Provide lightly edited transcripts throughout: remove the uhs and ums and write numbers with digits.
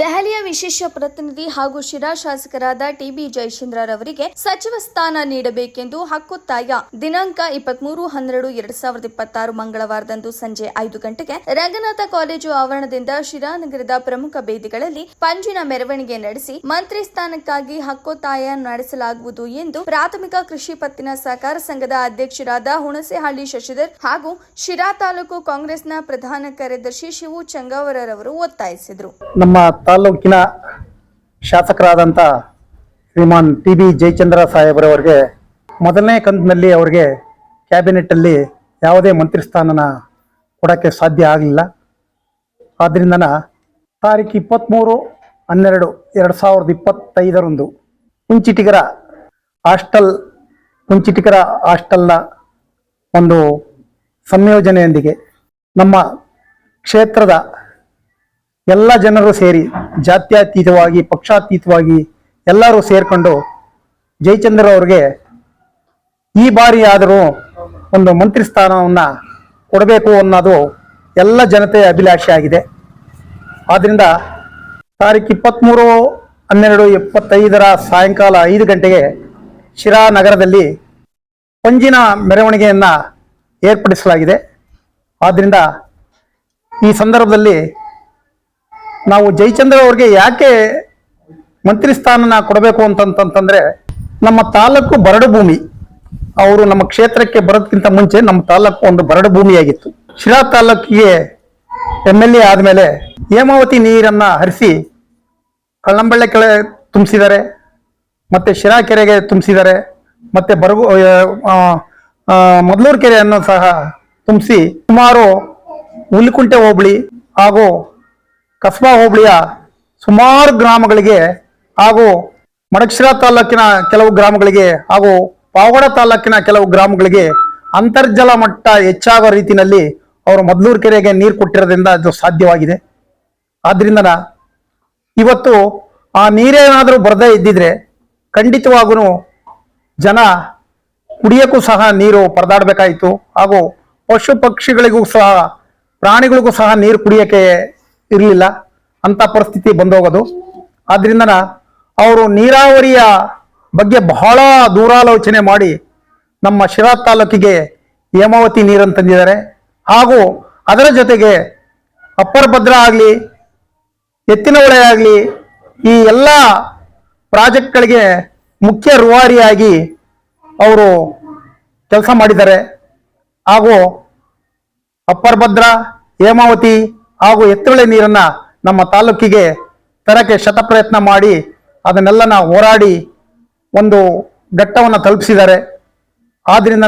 ದೆಹಲಿಯ ವಿಶೇಷ ಪ್ರತಿನಿಧಿ ಹಾಗೂ ಶಿರಾ ಶಾಸಕರಾದ ಟಿಬಿ ಜಯಚಂದ್ರರವರಿಗೆ ಸಚಿವ ಸ್ಥಾನ ನೀಡಬೇಕೆಂದು ಹಕ್ಕೊತ್ತಾಯ ದಿನಾಂಕ 23/12/2026 ಮಂಗಳವಾರದಂದು ಸಂಜೆ 5 ಗಂಟೆಗೆ ರಂಗನಾಥ ಕಾಲೇಜು ಆವರಣದಿಂದ ಶಿರಾ ನಗರದ ಪ್ರಮುಖ ಬೀದಿಗಳಲ್ಲಿ ಪಂಜಿನ ಮೆರವಣಿಗೆ ನಡೆಸಿ ಮಂತ್ರಿ ಸ್ಥಾನಕ್ಕಾಗಿ ಹಕ್ಕೊತ್ತಾಯ ನಡೆಸಲಾಗುವುದು ಎಂದು ಪ್ರಾಥಮಿಕ ಕೃಷಿ ಪತ್ತಿನ ಸಹಕಾರ ಸಂಘದ ಅಧ್ಯಕ್ಷರಾದ ಹುಣಸೇಹಳ್ಳಿ ಶಶಿಧರ್ ಹಾಗೂ ಶಿರಾ ತಾಲೂಕು ಕಾಂಗ್ರೆಸ್ನ ಪ್ರಧಾನ ಕಾರ್ಯದರ್ಶಿ ಶಿವು ಚಂಗಾವರರವರು ಒತ್ತಾಯಿಸಿದರು. ತಾಲೂಕಿನ ಶಾಸಕರಾದಂಥ ಶ್ರೀಮಾನ್ ಟಿಬಿ ಜಯಚಂದ್ರ ಸಾಹೇಬರವರಿಗೆ ಮೊದಲನೇ ಕಂತಿನಲ್ಲಿ ಅವರಿಗೆ ಕ್ಯಾಬಿನೆಟ್ಟಲ್ಲಿ ಯಾವುದೇ ಮಂತ್ರಿ ಸ್ಥಾನನ ಕೊಡೋಕ್ಕೆ ಸಾಧ್ಯ ಆಗಲಿಲ್ಲ. ಆದ್ದರಿಂದ ತಾರೀಕು 23/12/2025 ಕುಂಚಿಟಿಗರ ಹಾಸ್ಟೆಲ್ನ ಒಂದು ಸಂಯೋಜನೆಯೊಂದಿಗೆ ನಮ್ಮ ಕ್ಷೇತ್ರದ ಎಲ್ಲ ಜನರು ಸೇರಿ ಜಾತ್ಯತೀತವಾಗಿ ಪಕ್ಷಾತೀತವಾಗಿ ಎಲ್ಲರೂ ಸೇರ್ಕೊಂಡು ಜಯಚಂದ್ರ ಅವರಿಗೆ ಈ ಬಾರಿ ಆದರೂ ಒಂದು ಮಂತ್ರಿ ಸ್ಥಾನವನ್ನು ಕೊಡಬೇಕು ಅನ್ನೋದು ಎಲ್ಲ ಜನತೆಯ ಅಭಿಲಾಷೆ ಆಗಿದೆ. ಆದ್ದರಿಂದ ತಾರೀಕು 23/12/2025 ಸಾಯಂಕಾಲ 5 ಗಂಟೆಗೆ ಶಿರಾ ನಗರದಲ್ಲಿ ಪಂಜಿನ ಮೆರವಣಿಗೆಯನ್ನು ಏರ್ಪಡಿಸಲಾಗಿದೆ. ಆದ್ದರಿಂದ ಈ ಸಂದರ್ಭದಲ್ಲಿ ನಾವು ಜಯಚಂದ್ರ ಅವ್ರಿಗೆ ಯಾಕೆ ಮಂತ್ರಿ ಸ್ಥಾನನ ಕೊಡಬೇಕು ಅಂತಂತಂದ್ರೆ, ನಮ್ಮ ತಾಲೂಕು ಬರಡು ಭೂಮಿ. ಅವರು ನಮ್ಮ ಕ್ಷೇತ್ರಕ್ಕೆ ಬರೋದಕ್ಕಿಂತ ಮುಂಚೆ ನಮ್ಮ ತಾಲೂಕು ಒಂದು ಬರಡು ಭೂಮಿಯಾಗಿತ್ತು. ಶಿರಾ ತಾಲೂಕಿಗೆ MLA ಆದಮೇಲೆ ಹೇಮಾವತಿ ನೀರನ್ನು ಹರಿಸಿ ಕಳ್ಳಂಬಳ್ಳೆ ಕೆರೆ ತುಂಬಿಸಿದ್ದಾರೆ, ಮತ್ತೆ ಶಿರಾ ಕೆರೆಗೆ ತುಂಬಿಸಿದ್ದಾರೆ, ಮತ್ತೆ ಮೊದಲೂರು ಕೆರೆಯನ್ನು ಸಹ ತುಂಬಿಸಿ ಸುಮಾರು ಹುಲಿಕುಂಟೆ ಹೋಬಳಿ ಹಾಗೂ ಕಸ್ಬಾ ಹೋಬಳಿಯ ಸುಮಾರು ಗ್ರಾಮಗಳಿಗೆ ಹಾಗೂ ಮಡಕಶಿರಾ ತಾಲೂಕಿನ ಕೆಲವು ಗ್ರಾಮಗಳಿಗೆ ಹಾಗೂ ಪಾವಗಡ ತಾಲೂಕಿನ ಕೆಲವು ಗ್ರಾಮಗಳಿಗೆ ಅಂತರ್ಜಲ ಮಟ್ಟ ಹೆಚ್ಚಾಗೋ ರೀತಿಯಲ್ಲಿ ಅವರು ಮೊದಲೂರು ಕೆರೆಗೆ ನೀರು ಕೊಟ್ಟಿರೋದ್ರಿಂದ ಅದು ಸಾಧ್ಯವಾಗಿದೆ. ಆದ್ರಿಂದ ಇವತ್ತು ಆ ನೀರೇನಾದರೂ ಬರದೇ ಇದ್ದಿದ್ರೆ ಖಂಡಿತವಾಗೂ ಜನ ಕುಡಿಯೋಕ್ಕೂ ಸಹ ನೀರು ಪರದಾಡಬೇಕಾಯಿತು, ಹಾಗೂ ಪಶು ಪಕ್ಷಿಗಳಿಗೂ ಸಹ ಪ್ರಾಣಿಗಳಿಗೂ ಸಹ ನೀರು ಕುಡಿಯೋಕ್ಕೆ ಇರಲಿಲ್ಲ, ಅಂತ ಪರಿಸ್ಥಿತಿ ಬಂದೋಗೋದು. ಆದ್ರಿಂದ ಅವರು ನೀರಾವರಿಯ ಬಗ್ಗೆ ಬಹಳ ದೂರಾಲೋಚನೆ ಮಾಡಿ ನಮ್ಮ ಶಿರಾ ತಾಲೂಕಿಗೆ ಹೇಮಾವತಿ ನೀರನ್ನು ತಂದಿದ್ದಾರೆ. ಹಾಗೂ ಅದರ ಜೊತೆಗೆ ಅಪ್ಪರ್ ಭದ್ರಾ ಆಗಲಿ, ಎತ್ತಿನಹೊಳೆ ಆಗಲಿ, ಈ ಎಲ್ಲ ಪ್ರಾಜೆಕ್ಟ್ಗಳಿಗೆ ಮುಖ್ಯ ರೂವಾರಿಯಾಗಿ ಅವರು ಕೆಲಸ ಮಾಡಿದ್ದಾರೆ. ಹಾಗೂ ಅಪ್ಪರ್ ಭದ್ರಾ, ಹೇಮಾವತಿ ಹಾಗೂ ಎತ್ತಿನಹೊಳೆ ನೀರನ್ನ ನಮ್ಮ ತಾಲೂಕಿಗೆ ತರಕ್ಕೆ ಶತಪ್ರಯತ್ನ ಮಾಡಿ ಅದನ್ನೆಲ್ಲ ಹೋರಾಡಿ ಒಂದು ಘಟ್ಟವನ್ನು ತಲುಪಿಸಿದ್ದಾರೆ. ಆದ್ರಿಂದ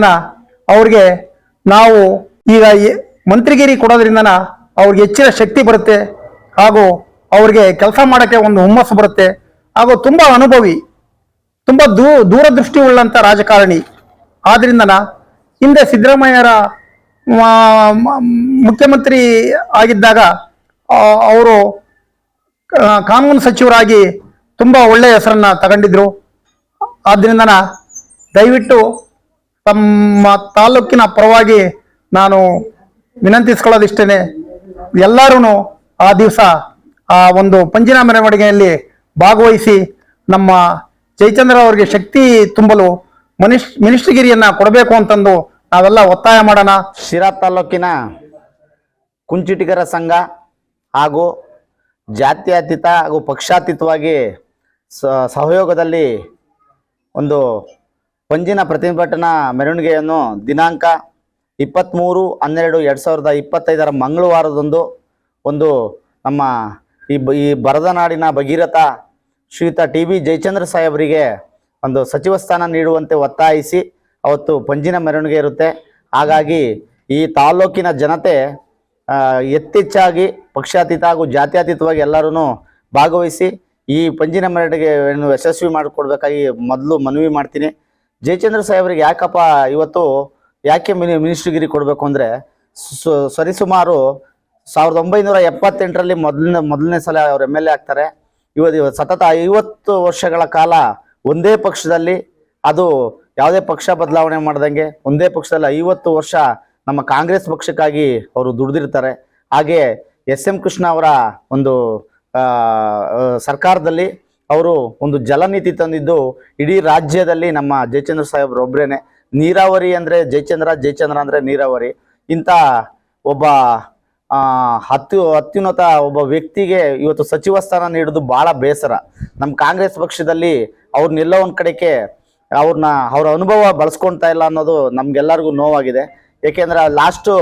ಅವ್ರಿಗೆ ನಾವು ಈಗ ಮಂತ್ರಿಗಿರಿ ಕೊಡೋದ್ರಿಂದ ಅವ್ರಿಗೆ ಹೆಚ್ಚಿನ ಶಕ್ತಿ ಬರುತ್ತೆ, ಹಾಗೂ ಅವ್ರಿಗೆ ಕೆಲಸ ಮಾಡೋಕ್ಕೆ ಒಂದು ಹುಮ್ಮಸ್ಸು ಬರುತ್ತೆ, ಹಾಗೂ ತುಂಬ ಅನುಭವಿ, ತುಂಬ ದೂರದೃಷ್ಟಿ ಉಳ್ಳಂಥ ರಾಜಕಾರಣಿ. ಆದ್ರಿಂದ ಹಿಂದೆ ಸಿದ್ದರಾಮಯ್ಯರ ಮುಖ್ಯಮಂತ್ರಿ ಆಗಿದ್ದಾಗ ಅವರು ಕಾನೂನು ಸಚಿವರಾಗಿ ತುಂಬ ಒಳ್ಳೆಯ ಹೆಸರನ್ನ ತಗೊಂಡಿದ್ರು. ಆದ್ರಿಂದ ದಯವಿಟ್ಟು ತಮ್ಮ ತಾಲೂಕಿನ ಪರವಾಗಿ ನಾನು ವಿನಂತಿಸ್ಕೊಳ್ಳೋದಿಷ್ಟೇ, ಎಲ್ಲರೂ ಆ ದಿವಸ ಆ ಒಂದು ಪಂಜಿನ ಮೆರವಣಿಗೆಯಲ್ಲಿ ಭಾಗವಹಿಸಿ ನಮ್ಮ ಜಯಚಂದ್ರ ಅವರಿಗೆ ಶಕ್ತಿ ತುಂಬಲು ಮಿನಿಸ್ಟ್ರಿಗಿರಿಯನ್ನ ಕೊಡಬೇಕು ಅಂತಂದು ನಾವೆಲ್ಲ ಒತ್ತಾಯ ಮಾಡೋಣ. ಶಿರಾ ತಾಲೂಕಿನ ಕುಂಚಿಟಿಗರ ಸಂಘ ಹಾಗೂ ಜಾತ್ಯತೀತ ಹಾಗೂ ಪಕ್ಷಾತೀತವಾಗಿ ಸಹಯೋಗದಲ್ಲಿ ಒಂದು ಪಂಜಿನ ಪ್ರತಿಭಟನಾ ಮೆರವಣಿಗೆಯನ್ನು ದಿನಾಂಕ 23/12/2025 ಮಂಗಳವಾರದಂದು ಒಂದು ನಮ್ಮ ಈ ಬರದ ನಾಡಿನ ಭಗೀರಥ ಶ್ರೀಯುತ ಟಿಬಿ ಜಯಚಂದ್ರ ಸಾಹೇಬರಿಗೆ ಒಂದು ಸಚಿವ ಸ್ಥಾನ ನೀಡುವಂತೆ ಒತ್ತಾಯಿಸಿ ಅವತ್ತು ಪಂಜಿನ ಮೆರವಣಿಗೆ ಇರುತ್ತೆ. ಹಾಗಾಗಿ ಈ ತಾಲೂಕಿನ ಜನತೆ ಯಥೇಚ್ಛಾಗಿ ಪಕ್ಷಾತೀತ ಹಾಗೂ ಜಾತ್ಯತೀತವಾಗಿ ಎಲ್ಲರೂ ಭಾಗವಹಿಸಿ ಈ ಪಂಜಿನ ಮೆರವಣಿಗೆಯನ್ನು ಯಶಸ್ವಿ ಮಾಡಿಕೊಡ್ಬೇಕಾಗಿ ಮೊದಲು ಮನವಿ ಮಾಡ್ತೀನಿ. ಜಯಚಂದ್ರ ಸಾಹೇಬರಿಗೆ ಇವತ್ತು ಯಾಕೆ ಮಿನಿಸ್ಟ್ರಿಗಿರಿ ಕೊಡಬೇಕು ಅಂದರೆ, ಸರಿಸುಮಾರು 1978ರಲ್ಲಿ ಮೊದಲನೇ ಸಲ ಅವರು MLA ಆಗ್ತಾರೆ. ಇವತ್ತು ಸತತ 50 ವರ್ಷಗಳ ಕಾಲ ಒಂದೇ ಪಕ್ಷದಲ್ಲಿ, ಅದು ಯಾವುದೇ ಪಕ್ಷ ಬದಲಾವಣೆ ಮಾಡ್ದಂಗೆ ಒಂದೇ ಪಕ್ಷದಲ್ಲಿ 50 ವರ್ಷ ನಮ್ಮ ಕಾಂಗ್ರೆಸ್ ಪಕ್ಷಕ್ಕಾಗಿ ಅವರು ದುಡಿದಿರ್ತಾರೆ. ಹಾಗೆ ಎಸ್ ಎಂ ಕೃಷ್ಣ ಅವರ ಒಂದು ಸರ್ಕಾರದಲ್ಲಿ ಅವರು ಒಂದು ಜಲನೀತಿ ತಂದಿದ್ದು ಇಡೀ ರಾಜ್ಯದಲ್ಲಿ ನಮ್ಮ ಜಯಚಂದ್ರ ಸಾಹೇಬ್ರು ಒಬ್ರೇನೆ. ನೀರಾವರಿ ಅಂದರೆ ಜಯಚಂದ್ರ, ಜಯಚಂದ್ರ ಅಂದರೆ ನೀರಾವರಿ. ಇಂಥ ಒಬ್ಬ ಅತ್ಯುನ್ನತ ಒಬ್ಬ ವ್ಯಕ್ತಿಗೆ ಇವತ್ತು ಸಚಿವ ಸ್ಥಾನ ನೀಡೋದು ಭಾಳ ಬೇಸರ. ನಮ್ಮ ಕಾಂಗ್ರೆಸ್ ಪಕ್ಷದಲ್ಲಿ ಅವ್ರನ್ನೆಲ್ಲ ಒಂದು ಕಡೆಗೆ ಅವ್ರ ಅನುಭವ ಬಳಸ್ಕೊಳ್ತಾ ಇಲ್ಲ ಅನ್ನೋದು ನಮ್ಗೆಲ್ಲರಿಗೂ ನೋವಾಗಿದೆ. ಏಕೆಂದರೆ ಲಾಸ್ಟು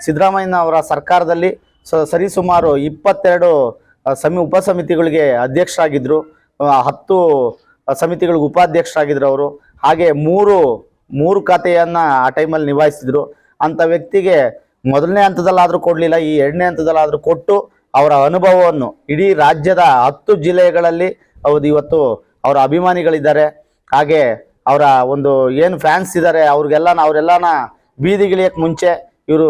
ಸಿದ್ದರಾಮಯ್ಯ ಅವರ ಸರ್ಕಾರದಲ್ಲಿ ಸರಿಸುಮಾರು 22 ಉಪಸಮಿತಿಗಳಿಗೆ ಅಧ್ಯಕ್ಷರಾಗಿದ್ದರು, 10 ಸಮಿತಿಗಳಿಗೆ ಉಪಾಧ್ಯಕ್ಷರಾಗಿದ್ದರು ಅವರು. ಹಾಗೆ ಮೂರು ಖಾತೆಯನ್ನು ಆ ಟೈಮಲ್ಲಿ ನಿಭಾಯಿಸಿದ್ರು. ಅಂಥ ವ್ಯಕ್ತಿಗೆ ಮೊದಲನೇ ಹಂತದಲ್ಲಾದರೂ ಕೊಡಲಿಲ್ಲ, ಈ 2ನೇ ಹಂತದಲ್ಲಾದರೂ ಕೊಟ್ಟು ಅವರ ಅನುಭವವನ್ನು ಇಡೀ ರಾಜ್ಯದ 10 ಜಿಲ್ಲೆಗಳಲ್ಲಿ ಇವತ್ತು ಅವರ ಅಭಿಮಾನಿಗಳಿದ್ದಾರೆ. ಹಾಗೆ ಅವರ ಒಂದು ಏನು ಫ್ಯಾನ್ಸ್ ಇದ್ದಾರೆ ಅವರೆಲ್ಲನ ಬೀದಿಗಿಳಿಯಕ್ಕೆ ಮುಂಚೆ ಇವರು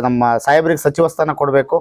ನಮ್ಮ ಸಾಹೇಬ್ರಿಗೆ ಸಚಿವ ಸ್ಥಾನ ಕೊಡಬೇಕು.